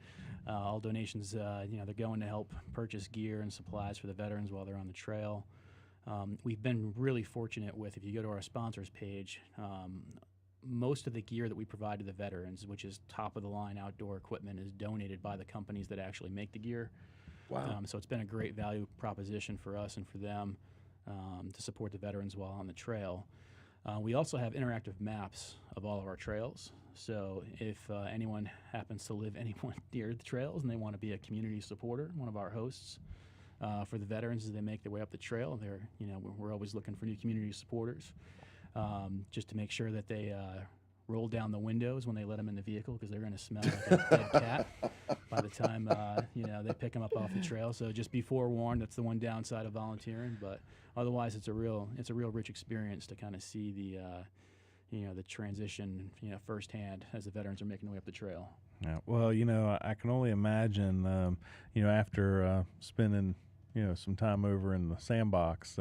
All donations, they're going to help purchase gear and supplies for the veterans while they're on the trail. We've been really fortunate with, if you go to our sponsors page, most of the gear that we provide to the veterans, which is top-of-the-line outdoor equipment, is donated by the companies that actually make the gear. Wow. So it's been a great value proposition for us and for them to support the veterans while on the trail. We also have interactive maps of all of our trails. So if anyone happens to live anywhere near the trails and they want to be a community supporter, one of our hosts for the veterans as they make their way up the trail, we're always looking for new community supporters, just to make sure that they roll down the windows when they let them in the vehicle, because they're going to smell like a dead cat by the time they pick them up off the trail. So just be forewarned. That's the one downside of volunteering, but otherwise it's a real rich experience to kind of see the transition firsthand as the veterans are making their way up the trail. Yeah. Well, I can only imagine after spending some time over in the sandbox.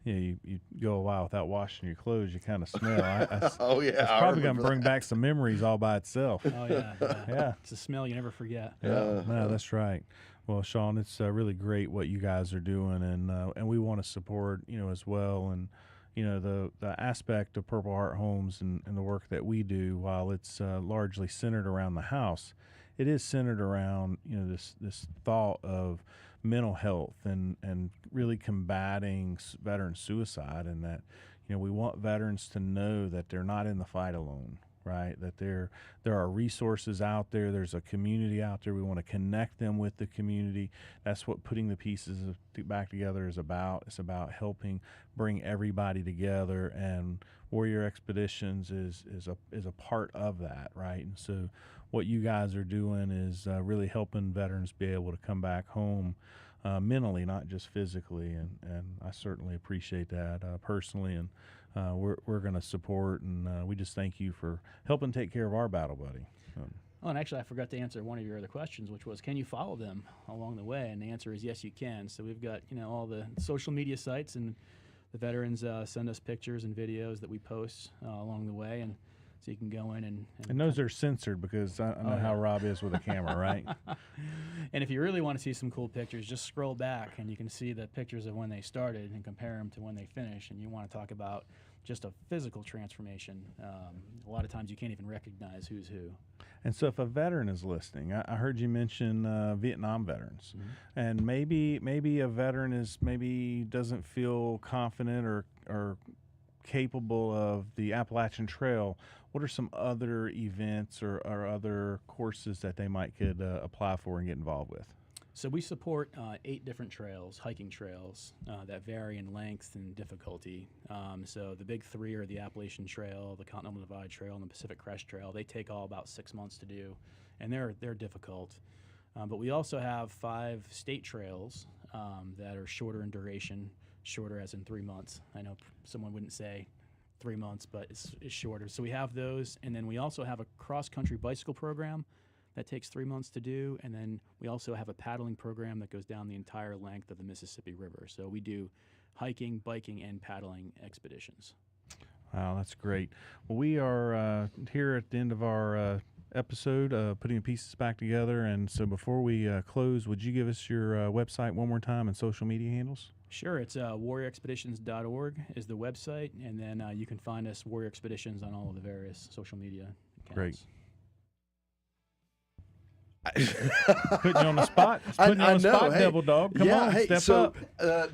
You go a while without washing your clothes, you kind of smell. Oh, yeah. It's probably going to bring back some memories all by itself. Oh, yeah. Yeah. It's a smell you never forget. Yeah. No, that's right. Well, Sean, it's really great what you guys are doing, and we want to support, as well. And, the aspect of Purple Heart Homes and the work that we do, while it's largely centered around the house, it is centered around, this thought of mental health and really combating veteran suicide, and that we want veterans to know that they're not in the fight alone, right? That there are resources out there, there's a community out there. We want to connect them with the community. That's what putting the pieces back together is about. It's about helping bring everybody together, and Warrior Expeditions is a part of that, right? And so what you guys are doing is really helping veterans be able to come back home mentally, not just physically, and I certainly appreciate that personally, and we're going to support, and we just thank you for helping take care of our battle buddy. Oh, and actually, I forgot to answer one of your other questions, which was, can you follow them along the way? And the answer is yes, you can. So we've got all the social media sites, and the veterans send us pictures and videos that we post along the way, and so you can go in and those are censored, because I know how Rob is with a camera, right? And if you really want to see some cool pictures, just scroll back and you can see the pictures of when they started and compare them to when they finished. And you want to talk about just a physical transformation. A lot of times you can't even recognize who's who. And so if a veteran is listening, I heard you mention Vietnam veterans, Mm-hmm. and maybe a veteran doesn't feel confident or capable of the Appalachian Trail. What are some other events or other courses that they could apply for and get involved with? So we support 8 different trails, hiking trails, that vary in length and difficulty. So the big 3 are the Appalachian Trail, the Continental Divide Trail, and the Pacific Crest Trail. They take all about 6 months to do, and they're difficult. But we also have 5 state trails that are shorter in duration, shorter as in 3 months. I know someone wouldn't say 3 months, but it's shorter. So we have those, and then we also have a cross-country bicycle program that takes 3 months to do, and then we also have a paddling program that goes down the entire length of the Mississippi River. So we do hiking, biking, and paddling expeditions. Wow, that's great. Well, we are here at the end of our episode, putting the pieces back together, and so before we close, would you give us your website one more time and social media handles? Sure, it's warriorexpeditions.org is the website, and then you can find us, Warrior Expeditions, on all of the various social media accounts. Great. Putting you on the spot. It's putting you on the spot, hey, Devil Dog. Come on, step up.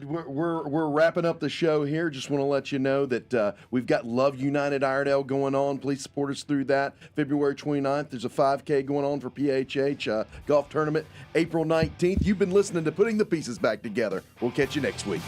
We're wrapping up the show here. Just want to let you know that we've got Love United Iredell going on. Please support us through that. February 29th, there's a 5K going on for PHH golf tournament. April 19th. You've been listening to Putting the Pieces Back Together. We'll catch you next week.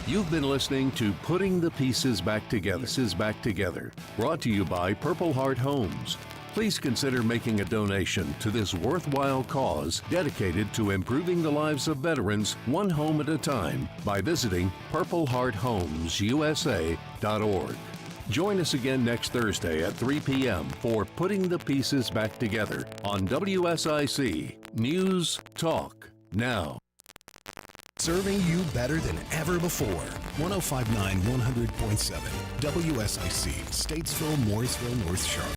You've been listening to Putting the Pieces Back Together, brought to you by Purple Heart Homes. Please consider making a donation to this worthwhile cause dedicated to improving the lives of veterans one home at a time by visiting purplehearthomesusa.org. Join us again next Thursday at 3 p.m. for Putting the Pieces Back Together on WSIC News Talk Now. Serving you better than ever before. 105.9, 100.7. WSIC, Statesville, Mooresville, North Charlotte.